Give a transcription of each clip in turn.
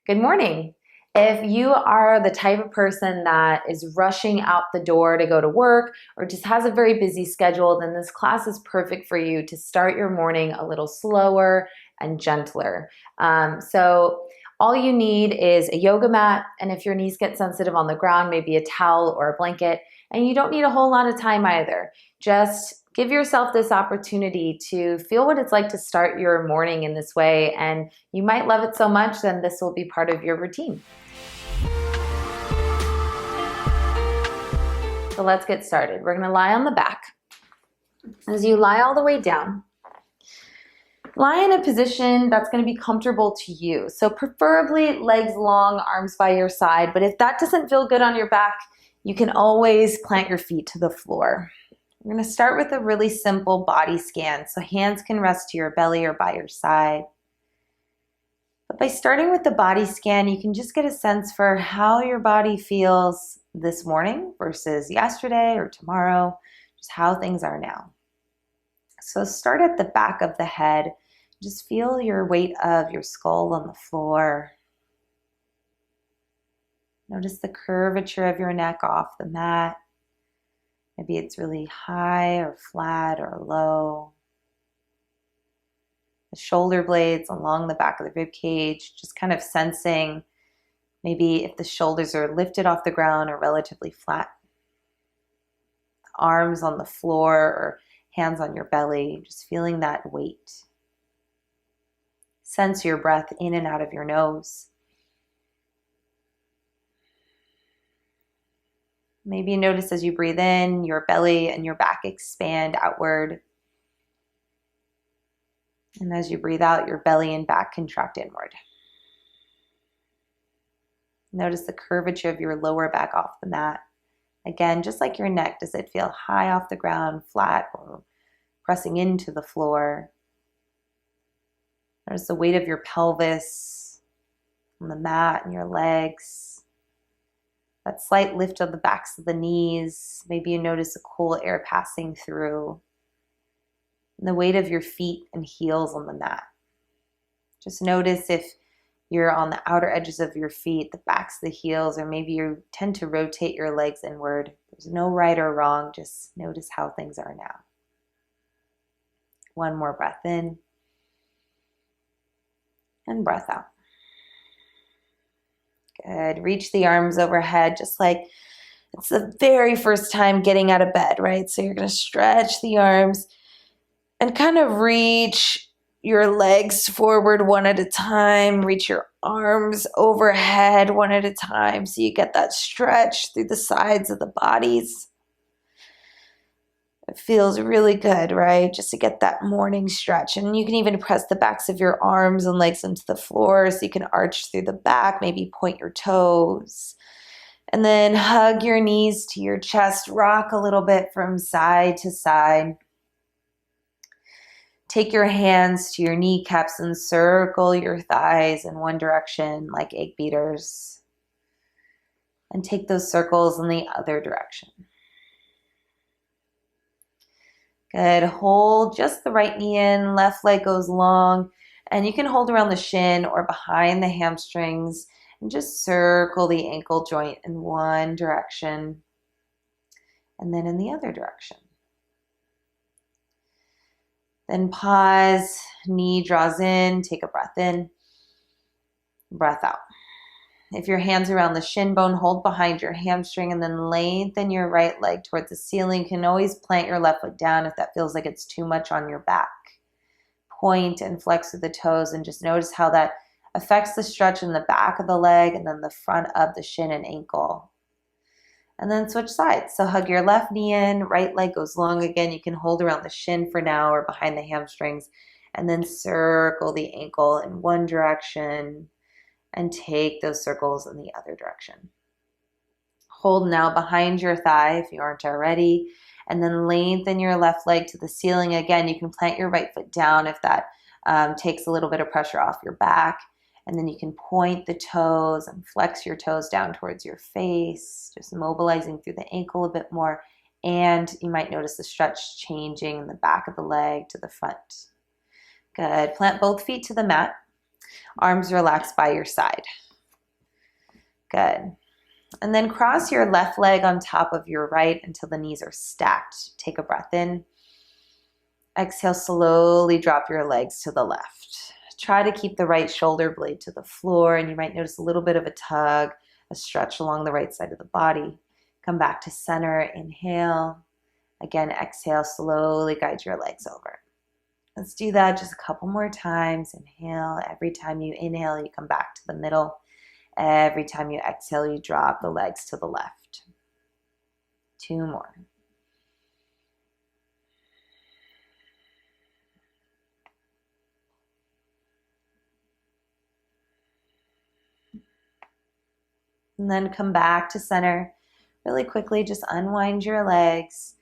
Good morning. If you are the type of person that is rushing out the door to go to work or just has a very busy schedule, then this class is perfect for you to start your morning a little slower and gentler. So all you need is a yoga mat, and if your knees get sensitive on the ground, maybe a towel or a blanket, and you don't need a whole lot of time either. Just give yourself this opportunity to feel what it's like to start your morning in this way, and you might love it so much, then this will be part of your routine. So let's get started. We're gonna lie on the back. As you lie all the way down, lie in a position that's gonna be comfortable to you. So preferably legs long, arms by your side, but if that doesn't feel good on your back, you can always plant your feet to the floor. We're gonna start with a really simple body scan. So hands can rest to your belly or by your side. But by starting with the body scan, you can just get a sense for how your body feels this morning versus yesterday or tomorrow, just how things are now. So start at the back of the head. Just feel your weight of your skull on the floor. Notice the curvature of your neck off the mat. Maybe it's really high or flat or low. The shoulder blades along the back of the rib cage, just kind of sensing maybe if the shoulders are lifted off the ground or relatively flat. Arms on the floor or hands on your belly, just feeling that weight. Sense your breath in and out of your nose. Maybe notice as you breathe in, your belly and your back expand outward. And as you breathe out, your belly and back contract inward. Notice the curvature of your lower back off the mat. Again, just like your neck, does it feel high off the ground, flat, or pressing into the floor? Notice the weight of your pelvis on the mat and your legs. That slight lift of the backs of the knees. Maybe you notice the cool air passing through. And the weight of your feet and heels on the mat. Just notice if you're on the outer edges of your feet, the backs of the heels, or maybe you tend to rotate your legs inward. There's no right or wrong, just notice how things are now. One more breath in. And breath out. Good. Reach the arms overhead, just like it's the very first time getting out of bed, right? So you're going to stretch the arms and kind of reach your legs forward one at a time. Reach your arms overhead one at a time so you get that stretch through the sides of the bodies. It feels really good, right? Just to get that morning stretch. And you can even press the backs of your arms and legs into the floor so you can arch through the back, maybe point your toes. And then hug your knees to your chest, rock a little bit from side to side. Take your hands to your kneecaps and circle your thighs in one direction like egg beaters. And take those circles in the other direction. Good. Hold just the right knee in, left leg goes long, and you can hold around the shin or behind the hamstrings and just circle the ankle joint in one direction and then in the other direction. Then pause, knee draws in, take a breath in, breath out. If your hands around the shin bone, hold behind your hamstring and then lengthen your right leg towards the ceiling. You can always plant your left foot down if that feels like it's too much on your back. Point and flex with the toes and just notice how that affects the stretch in the back of the leg and then the front of the shin and ankle. And then switch sides. So hug your left knee in, right leg goes long again. You can hold around the shin for now or behind the hamstrings and then circle the ankle in one direction and take those circles in the other direction. Hold now behind your thigh if you aren't already, and then lengthen your left leg to the ceiling. Again, you can plant your right foot down if that takes a little bit of pressure off your back. And then you can point the toes and flex your toes down towards your face, just mobilizing through the ankle a bit more. And you might notice the stretch changing in the back of the leg to the front. Good. Plant both feet to the mat. Arms relaxed by your side. Good. And then cross your left leg on top of your right until the knees are stacked. Take a breath in. Exhale, slowly drop your legs to the left. Try to keep the right shoulder blade to the floor, and you might notice a little bit of a tug, a stretch along the right side of the body. Come back to center, inhale. Again, exhale, slowly guide your legs over. Let's do that just a couple more times. Inhale. Every time you inhale, you come back to the middle. Every time you exhale, you drop the legs to the left. 2 more. And then come back to center. Really quickly, just unwind your legs.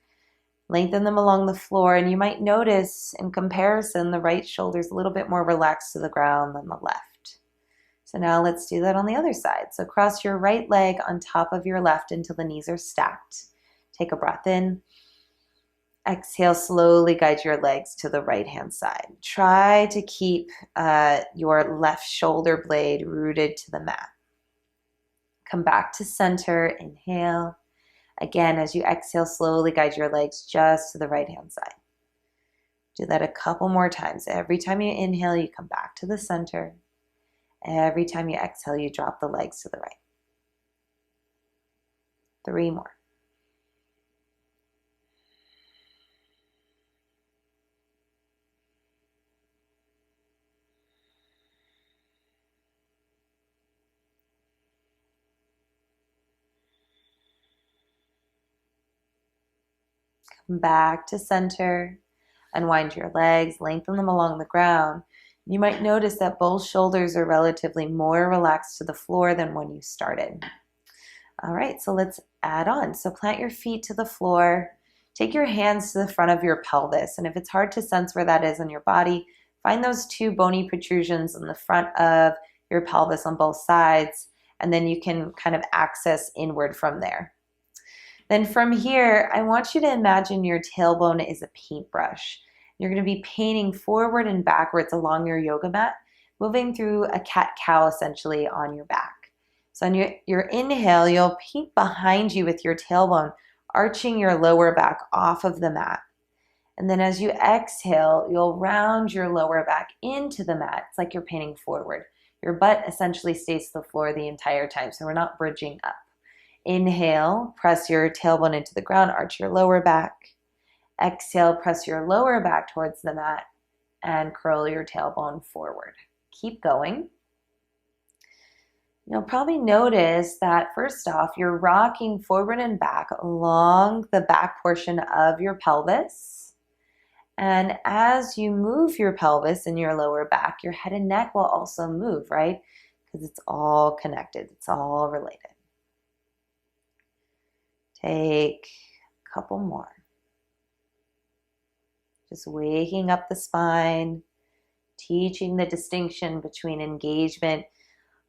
Lengthen them along the floor, and you might notice in comparison, the right shoulder is a little bit more relaxed to the ground than the left. So now let's do that on the other side. So cross your right leg on top of your left until the knees are stacked. Take a breath in. Exhale, slowly guide your legs to the right-hand side. Try to keep your left shoulder blade rooted to the mat. Come back to center, inhale. Again, as you exhale, slowly guide your legs just to the right-hand side. Do that a couple more times. Every time you inhale, you come back to the center. Every time you exhale, you drop the legs to the right. 3 more. Come back to center. Unwind your legs, lengthen them along the ground. You might notice that both shoulders are relatively more relaxed to the floor than when you started. All right, so let's add on. So plant your feet to the floor. Take your hands to the front of your pelvis. And if it's hard to sense where that is in your body, find those 2 bony protrusions in the front of your pelvis on both sides, and then you can kind of access inward from there. Then from here, I want you to imagine your tailbone is a paintbrush. You're going to be painting forward and backwards along your yoga mat, moving through a cat-cow essentially on your back. So on your inhale, you'll paint behind you with your tailbone, arching your lower back off of the mat. And then as you exhale, you'll round your lower back into the mat. It's like you're painting forward. Your butt essentially stays to the floor the entire time, so we're not bridging up. Inhale, press your tailbone into the ground, arch your lower back. Exhale, press your lower back towards the mat and curl your tailbone forward. Keep going. You'll probably notice that first off, you're rocking forward and back along the back portion of your pelvis. And as you move your pelvis and your lower back, your head and neck will also move, right? Because it's all connected, it's all related. Take a couple more. Just waking up the spine, teaching the distinction between engagement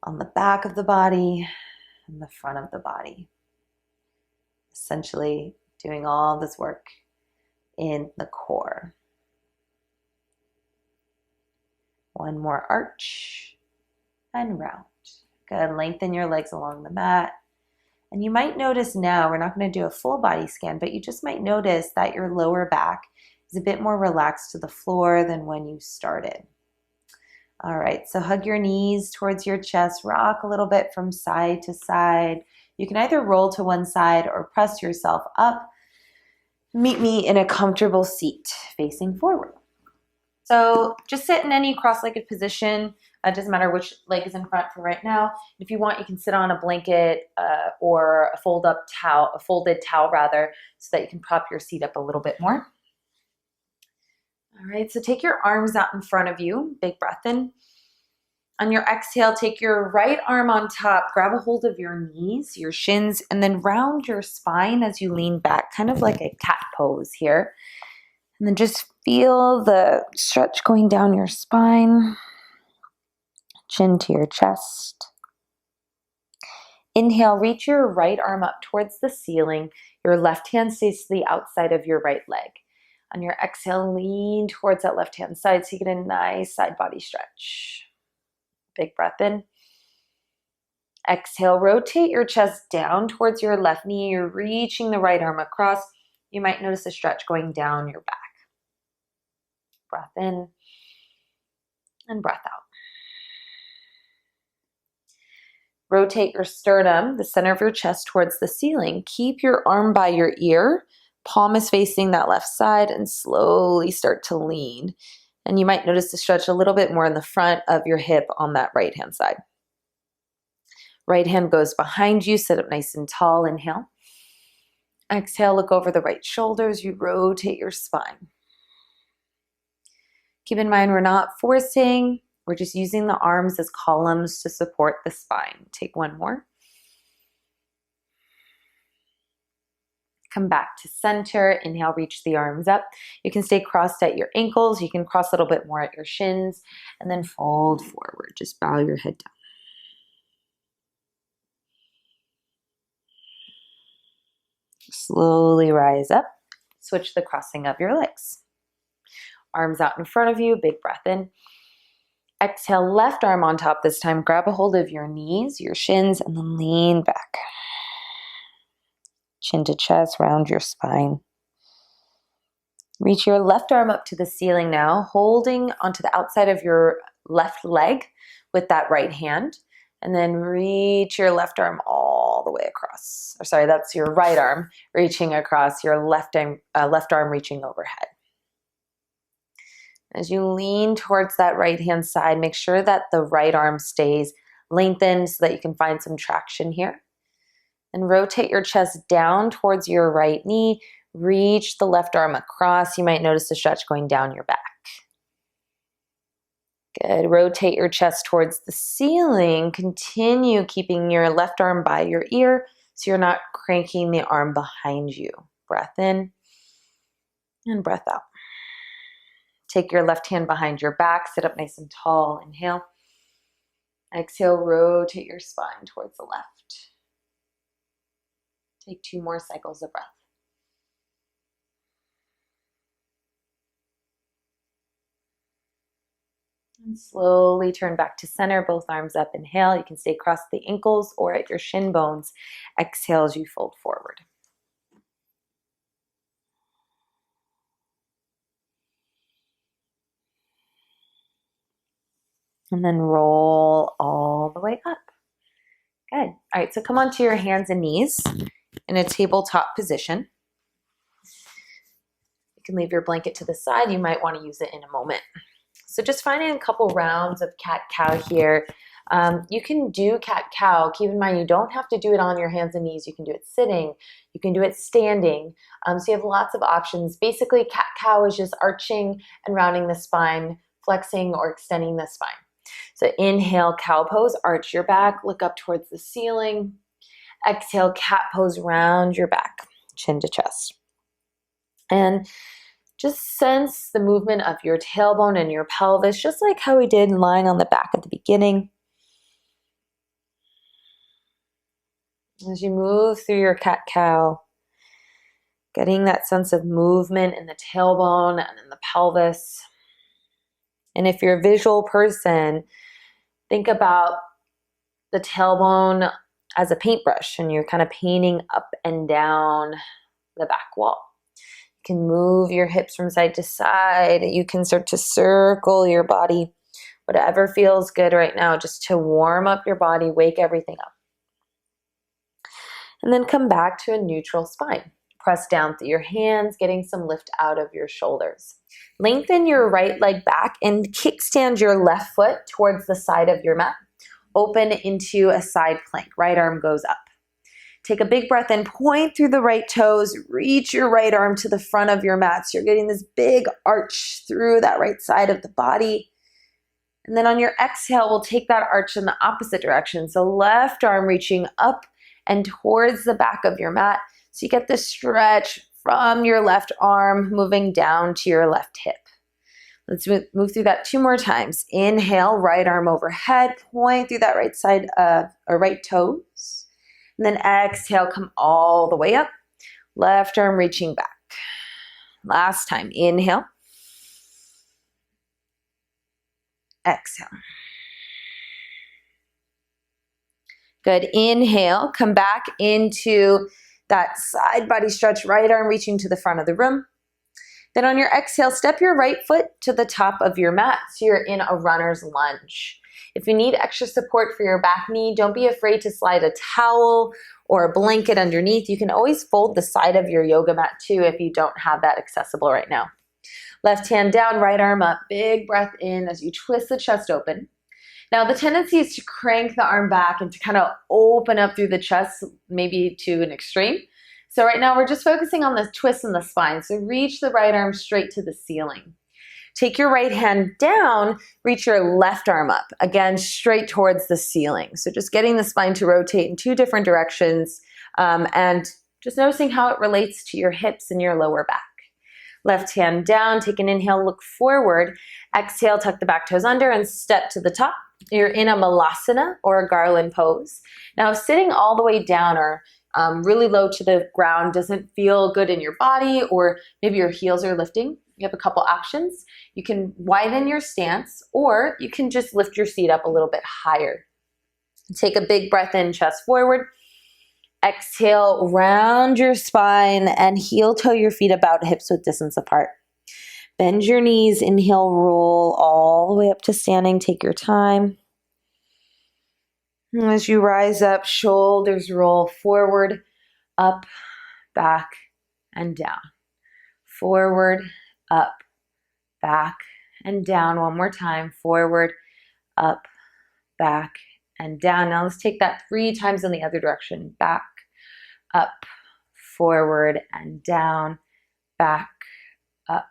on the back of the body and the front of the body. Essentially doing all this work in the core. One more arch and round. Good. Lengthen your legs along the mat. And you might notice now, we're not going to do a full body scan, but you just might notice that your lower back is a bit more relaxed to the floor than when you started. All right, so hug your knees towards your chest, rock a little bit from side to side. You can either roll to one side or press yourself up. Meet me in a comfortable seat facing forward. So just sit in any cross-legged position. It doesn't matter which leg is in front for right now. If you want, you can sit on a blanket or a folded towel rather, so that you can prop your seat up a little bit more. All right, so take your arms out in front of you. Big breath in. On your exhale, take your right arm on top, grab a hold of your knees, your shins, and then round your spine as you lean back, kind of like a cat pose here. And then just feel the stretch going down your spine, chin to your chest. Inhale, reach your right arm up towards the ceiling. Your left hand stays to the outside of your right leg. On your exhale, lean towards that left hand side so you get a nice side body stretch. Big breath in. Exhale, rotate your chest down towards your left knee. You're reaching the right arm across. You might notice a stretch going down your back. Breath in and breath out. Rotate your sternum, the center of your chest, towards the ceiling. Keep your arm by your ear. Palm is facing that left side, and slowly start to lean. And you might notice the stretch a little bit more in the front of your hip on that right-hand side. Right hand goes behind you. Sit up nice and tall. Inhale. Exhale, look over the right shoulders. You rotate your spine. Keep in mind, we're not forcing. We're just using the arms as columns to support the spine. Take one more. Come back to center. Inhale, reach the arms up. You can stay crossed at your ankles. You can cross a little bit more at your shins, and then fold forward. Just bow your head down. Slowly rise up. Switch the crossing of your legs. Arms out in front of you. Big breath in. Exhale, left arm on top this time. Grab a hold of your knees, your shins, and then lean back. Chin to chest, round your spine. Reach your left arm up to the ceiling now, holding onto the outside of your left leg with that right hand. And then reach your left arm all the way across. Or sorry, that's your right arm reaching across, your left arm reaching overhead. As you lean towards that right hand side, make sure that the right arm stays lengthened so that you can find some traction here. And rotate your chest down towards your right knee. Reach the left arm across. You might notice a stretch going down your back. Good. Rotate your chest towards the ceiling. Continue keeping your left arm by your ear so you're not cranking the arm behind you. Breath in and breath out. Take your left hand behind your back. Sit up nice and tall. Inhale. Exhale, rotate your spine towards the left. Take 2 more cycles of breath. And slowly turn back to center, both arms up. Inhale. You can stay across the ankles or at your shin bones. Exhale as you fold forward. And then roll all the way up. Good. All right, so come onto your hands and knees in a tabletop position. You can leave your blanket to the side. You might want to use it in a moment. So just finding a couple rounds of cat-cow here. You can do cat-cow. Keep in mind, you don't have to do it on your hands and knees. You can do it sitting. You can do it standing. So you have lots of options. Basically, cat-cow is just arching and rounding the spine, flexing or extending the spine. So inhale, cow pose, arch your back, look up towards the ceiling. Exhale, cat pose, round your back, chin to chest. And just sense the movement of your tailbone and your pelvis, just like how we did lying on the back at the beginning. As you move through your cat-cow, getting that sense of movement in the tailbone and in the pelvis. And if you're a visual person, think about the tailbone as a paintbrush and you're kind of painting up and down the back wall. You can move your hips from side to side. You can start to circle your body, whatever feels good right now, just to warm up your body, wake everything up. And then come back to a neutral spine. Press down through your hands, getting some lift out of your shoulders. Lengthen your right leg back and kickstand your left foot towards the side of your mat. Open into a side plank. Right arm goes up. Take a big breath in, point through the right toes, reach your right arm to the front of your mat. So you're getting this big arch through that right side of the body. And then on your exhale, we'll take that arch in the opposite direction. So left arm reaching up and towards the back of your mat. So you get this stretch from your left arm moving down to your left hip. Let's move through that 2 more times. Inhale, right arm overhead, point through that right side or right toes. And then exhale, come all the way up. Left arm reaching back. Last time, inhale. Exhale. Good. Inhale, come back into that side body stretch, right arm reaching to the front of the room. Then on your exhale, step your right foot to the top of your mat so you're in a runner's lunge. If you need extra support for your back knee, don't be afraid to slide a towel or a blanket underneath. You can always fold the side of your yoga mat too if you don't have that accessible right now. Left hand down, right arm up. Big breath in as you twist the chest open. Now the tendency is to crank the arm back and to kind of open up through the chest, maybe to an extreme. So right now we're just focusing on the twist in the spine. So reach the right arm straight to the ceiling. Take your right hand down, reach your left arm up, again, straight towards the ceiling. So just getting the spine to rotate in two different directions and just noticing how it relates to your hips and your lower back. Left hand down, take an inhale, look forward. Exhale, tuck the back toes under and step to the top. You're in a malasana or a garland pose. Now, sitting all the way down or really low to the ground doesn't feel good in your body, or maybe your heels are lifting. You have a couple options. You can widen your stance, or you can just lift your seat up a little bit higher. Take a big breath in, chest forward. Exhale, round your spine and heel toe your feet about hips width distance apart. Bend your knees, inhale, roll all the way up to standing. Take your time. And as you rise up, shoulders roll forward, up, back, and down. Forward, up, back, and down. One more time. Forward, up, back, and down. Now let's take that 3 times in the other direction. Back, up, forward, and down. Back, up,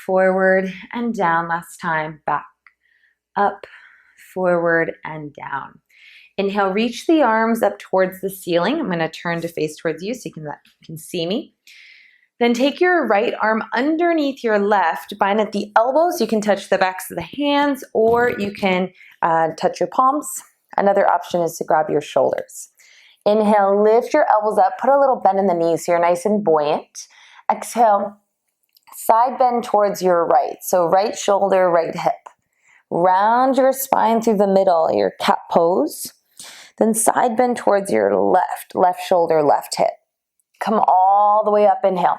forward, and down. Last time. Back, up, forward, and down. Inhale, reach the arms up towards the ceiling. I'm going to turn to face towards you so you can see me. Then take your right arm underneath your left, bind at the elbows. You can touch the backs of the hands, or you can touch your palms. Another option is to grab your shoulders. Inhale, lift your elbows up, put a little bend in the knees so you're nice and buoyant. Exhale, side bend towards your right. So right shoulder, right hip. Round your spine through the middle, your cat pose. Then side bend towards your left shoulder, left hip. Come all the way up, inhale.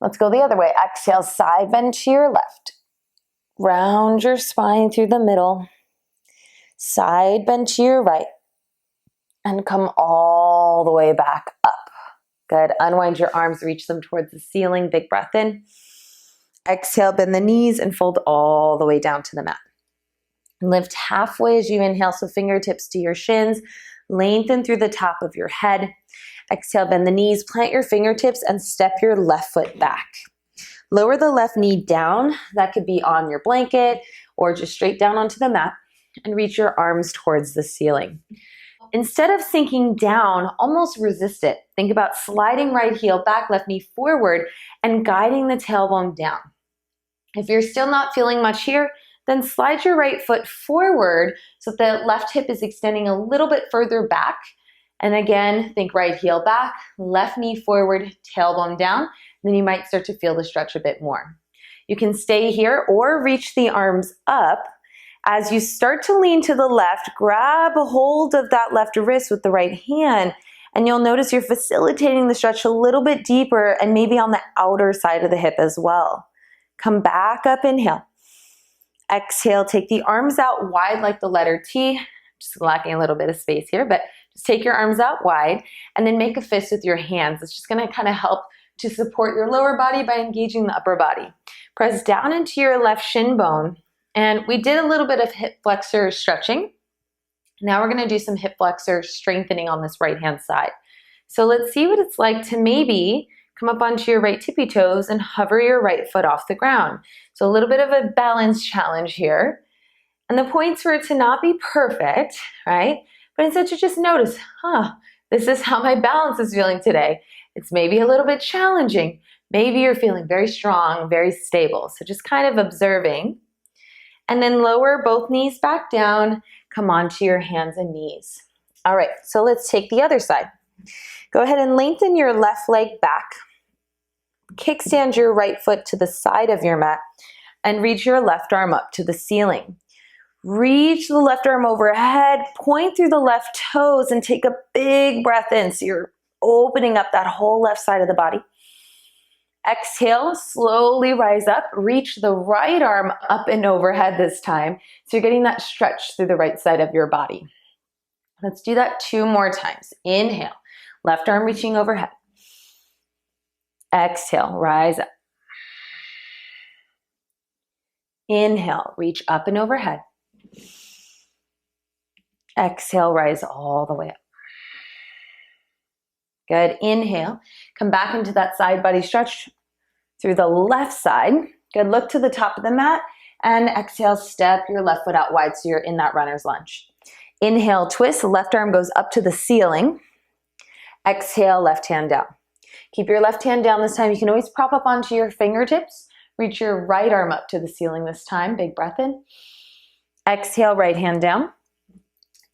Let's go the other way. Exhale, side bend to your left. Round your spine through the middle. Side bend to your right. And come all the way back up. Good. Unwind your arms, reach them towards the ceiling. Big breath in. Exhale, bend the knees and fold all the way down to the mat. Lift halfway as you inhale, so fingertips to your shins. Lengthen through the top of your head. Exhale, bend the knees, plant your fingertips, and step your left foot back. Lower the left knee down. That could be on your blanket or just straight down onto the mat, and reach your arms towards the ceiling. Instead of sinking down, almost resist it. Think about sliding right heel back, left knee forward, and guiding the tailbone down. If you're still not feeling much here, then slide your right foot forward so the left hip is extending a little bit further back. And again, think right heel back, left knee forward, tailbone down. Then you might start to feel the stretch a bit more. You can stay here or reach the arms up. As you start to lean to the left, grab a hold of that left wrist with the right hand, and you'll notice you're facilitating the stretch a little bit deeper and maybe on the outer side of the hip as well. Come back up, inhale. Exhale, take the arms out wide like the letter T. Just lacking a little bit of space here, but just take your arms out wide and then make a fist with your hands. It's just gonna kind of help to support your lower body by engaging the upper body. Press down into your left shin bone. And we did a little bit of hip flexor stretching. Now we're gonna do some hip flexor strengthening on this right hand side. So let's see what it's like to maybe come up onto your right tippy toes and hover your right foot off the ground. So a little bit of a balance challenge here. And the point's for it to not be perfect, right? But instead to just notice, this is how my balance is feeling today. It's maybe a little bit challenging. Maybe you're feeling very strong, very stable. So just kind of observing. And then lower both knees back down, come onto your hands and knees. All right, so let's take the other side. Go ahead and lengthen your left leg back. Kickstand your right foot to the side of your mat and reach your left arm up to the ceiling. Reach the left arm overhead, point through the left toes, and take a big breath in. So you're opening up that whole left side of the body. Exhale, slowly rise up, reach the right arm up and overhead this time. So you're getting that stretch through the right side of your body. Let's do that 2 more times. Inhale, left arm reaching overhead. Exhale, rise up. Inhale, reach up and overhead. Exhale, rise all the way up. Good. Inhale, come back into that side body stretch through the left side. Good. Look to the top of the mat and exhale, step your left foot out wide so you're in that runner's lunge. Inhale, twist, left arm goes up to the ceiling. Exhale, left hand down. Keep your left hand down this time. You can always prop up onto your fingertips. Reach your right arm up to the ceiling this time. Big breath in. Exhale, right hand down.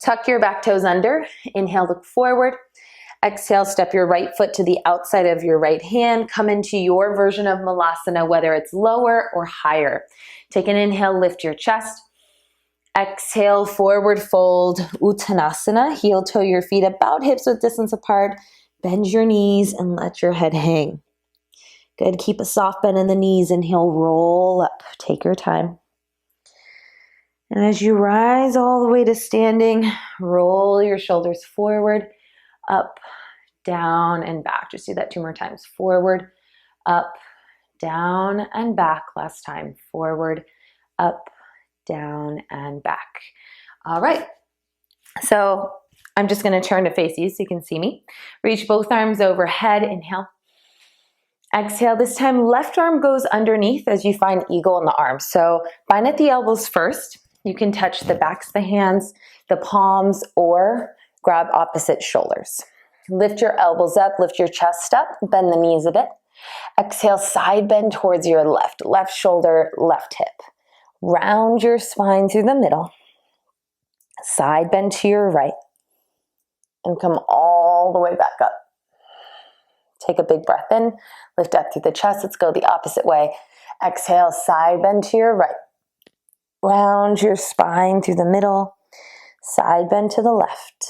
Tuck your back toes under. Inhale, look forward. Exhale, step your right foot to the outside of your right hand. Come into your version of Malasana, whether it's lower or higher. Take an inhale, lift your chest. Exhale, forward fold, Uttanasana. Heel toe your feet about hips width distance apart. Bend your knees and let your head hang. Good, keep a soft bend in the knees. Inhale, roll up. Take your time. And as you rise all the way to standing, roll your shoulders forward, up, down, and back. Just do that 2 more times. Forward, up, down, and back. Last time. Forward, up, down, and back. All right. So I'm just going to turn to face you so you can see me. Reach both arms overhead. Inhale. Exhale. This time, left arm goes underneath as you find eagle in the arms. So bind at the elbows first. You can touch the backs of the hands, the palms, or grab opposite shoulders. Lift your elbows up, lift your chest up, bend the knees a bit. Exhale, side bend towards your left shoulder, left hip. Round your spine through the middle. Side bend to your right. And come all the way back up. Take a big breath in, lift up through the chest. Let's go the opposite way. Exhale, side bend to your right. Round your spine through the middle. Side bend to the left.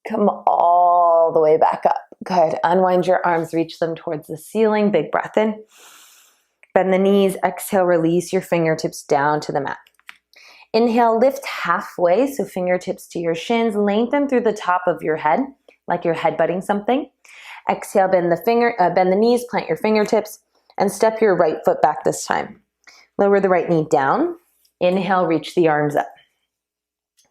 Come all the way back up. Good. Unwind your arms, reach them towards the ceiling. Big breath in. Bend the knees. Exhale, release your fingertips down to the mat. Inhale, lift halfway, so fingertips to your shins. Lengthen through the top of your head, like you're headbutting something. Exhale, bend the knees, plant your fingertips, and step your right foot back this time. Lower the right knee down. Inhale, reach the arms up.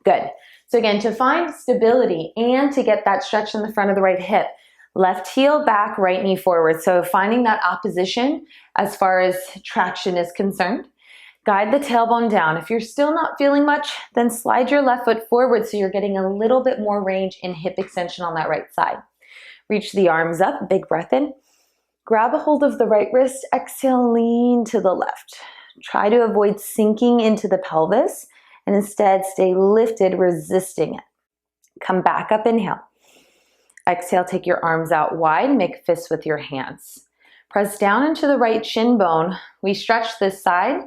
Good. So again, to find stability and to get that stretch in the front of the right hip, left heel back, right knee forward. So finding that opposition as far as traction is concerned. Guide the tailbone down. If you're still not feeling much, then slide your left foot forward so you're getting a little bit more range in hip extension on that right side. Reach the arms up, big breath in. Grab a hold of the right wrist, exhale, lean to the left. Try to avoid sinking into the pelvis and instead stay lifted, resisting it. Come back up, inhale. Exhale, take your arms out wide, make fists with your hands. Press down into the right shin bone. We stretch this side,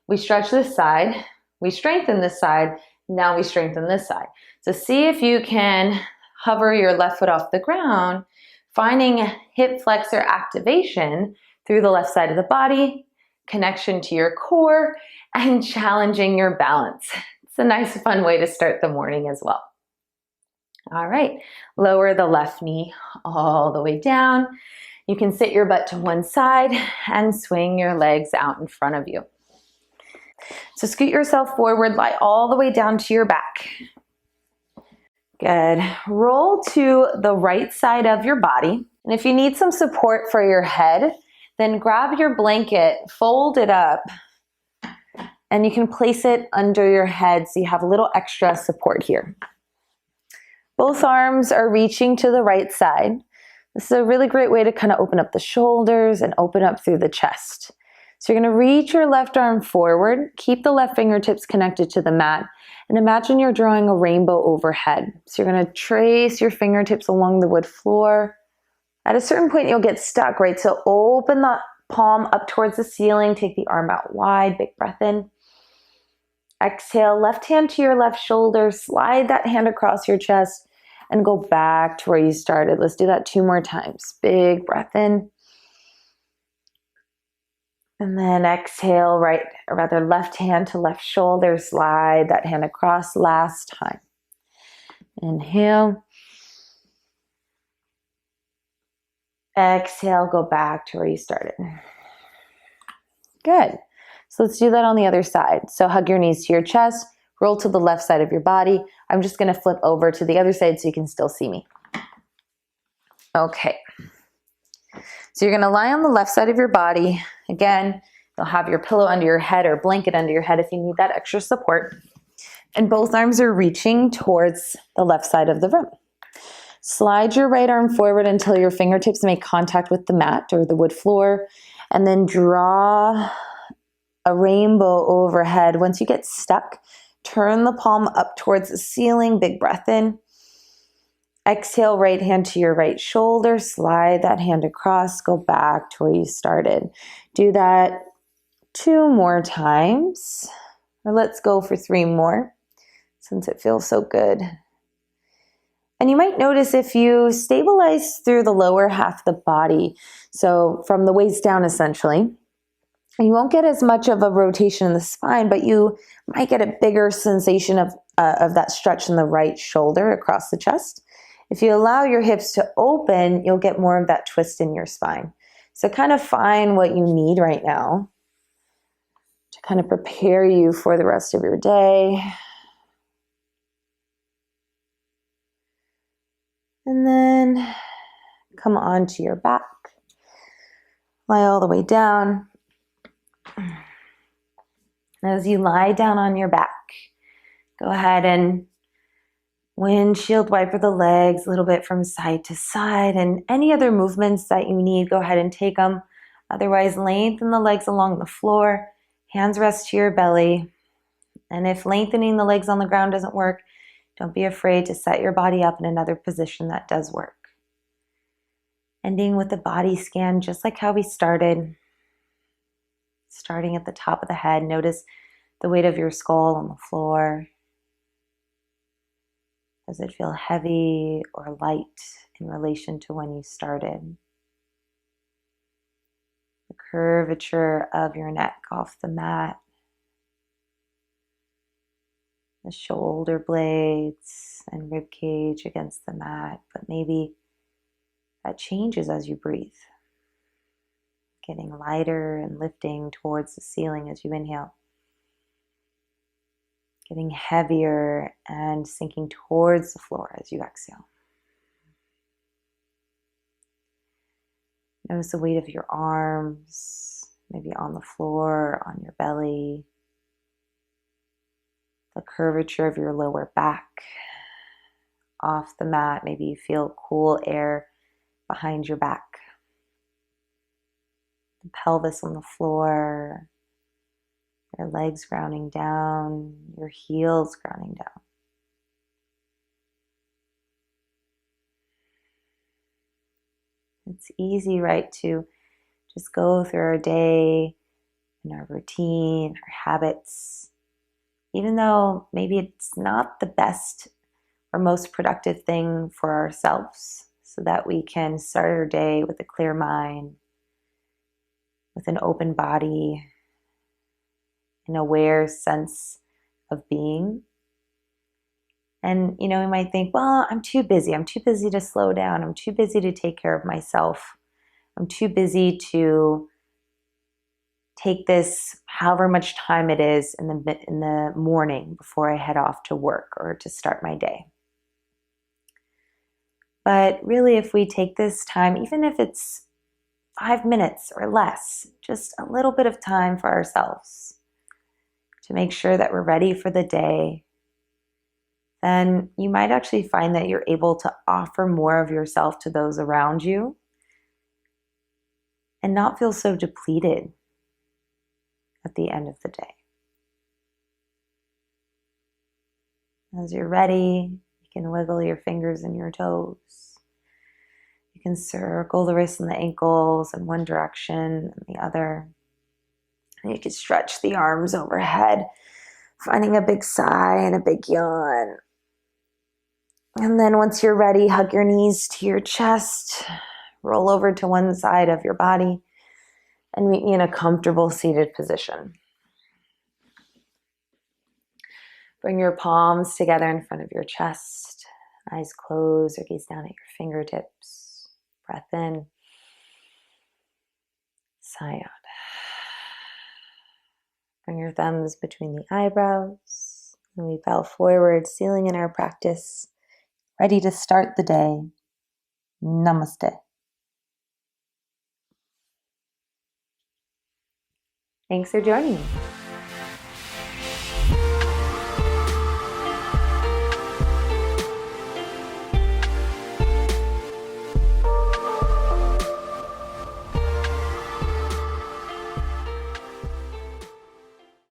we stretch this side, we strengthen this side, now we strengthen this side. So see if you can hover your left foot off the ground, finding hip flexor activation through the left side of the body, connection to your core, and challenging your balance. It's a nice, fun way to start the morning as well. All right, lower the left knee all the way down. You can sit your butt to one side and swing your legs out in front of you. So scoot yourself forward, lie all the way down to your back. Good. Roll to the right side of your body. And if you need some support for your head, then grab your blanket, fold it up, and you can place it under your head so you have a little extra support here. Both arms are reaching to the right side. This is a really great way to kind of open up the shoulders and open up through the chest. So you're going to reach your left arm forward, keep the left fingertips connected to the mat, and imagine you're drawing a rainbow overhead. So you're going to trace your fingertips along the wood floor. At a certain point, you'll get stuck, right? So open the palm up towards the ceiling, take the arm out wide, big breath in. Exhale, left hand to your left shoulder, slide that hand across your chest and go back to where you started. Let's do that 2 more times. Big breath in. And then exhale, left hand to left shoulder, slide that hand across last time. Inhale. Exhale, go back to where you started. Good. So let's do that on the other side. So hug your knees to your chest, roll to the left side of your body. I'm just going to flip over to the other side so you can still see me. Okay. So you're going to lie on the left side of your body. Again, you'll have your pillow under your head or blanket under your head if you need that extra support. And both arms are reaching towards the left side of the room. Slide your right arm forward until your fingertips make contact with the mat or the wood floor. And then draw a rainbow overhead. Once you get stuck, turn the palm up towards the ceiling. Big breath in. Exhale, right hand to your right shoulder. Slide that hand across. Go back to where you started. Do that 2 more times. Or let's go for 3 more since it feels so good. And you might notice if you stabilize through the lower half of the body, so from the waist down essentially, you won't get as much of a rotation in the spine, but you might get a bigger sensation of that stretch in the right shoulder across the chest. If you allow your hips to open, you'll get more of that twist in your spine. So kind of find what you need right now to kind of prepare you for the rest of your day. And then come onto your back. Lie all the way down. As you lie down on your back, go ahead and windshield wiper the legs a little bit from side to side, and any other movements that you need, go ahead and take them. Otherwise, lengthen the legs along the floor, hands rest to your belly. And if lengthening the legs on the ground doesn't work, don't be afraid to set your body up in another position that does work. Ending with the body scan, just like how we started. Starting at the top of the head, notice the weight of your skull on the floor. Does it feel heavy or light in relation to when you started? The curvature of your neck off the mat. The shoulder blades and rib cage against the mat, but maybe that changes as you breathe. Getting lighter and lifting towards the ceiling as you inhale. Getting heavier and sinking towards the floor as you exhale. Notice the weight of your arms, maybe on the floor, on your belly. The curvature of your lower back off the mat. Maybe you feel cool air behind your back. The pelvis on the floor, your legs grounding down, your heels grounding down. It's easy, right, to just go through our day and our routine, our habits, even though maybe it's not the best or most productive thing for ourselves, so that we can start our day with a clear mind, with an open body, an aware sense of being. And, we might think, well, I'm too busy. I'm too busy to slow down. I'm too busy to take care of myself. I'm too busy to take this however much time it is in the morning before I head off to work or to start my day. But really, if we take this time, even if it's 5 minutes or less, just a little bit of time for ourselves to make sure that we're ready for the day, then you might actually find that you're able to offer more of yourself to those around you and not feel so depleted at the end of the day. As you're ready, you can wiggle your fingers and your toes. You can circle the wrists and the ankles in one direction and the other. And you can stretch the arms overhead, Finding a big sigh and a big yawn. And then once you're ready, hug your knees to your chest, roll over to one side of your body, and meet me in a comfortable seated position. Bring your palms together in front of your chest, eyes closed or gaze down at your fingertips. Breath in, sigh out. Bring your thumbs between the eyebrows, and we bow forward, sealing in our practice, ready to start the day. Namaste. Thanks for joining me.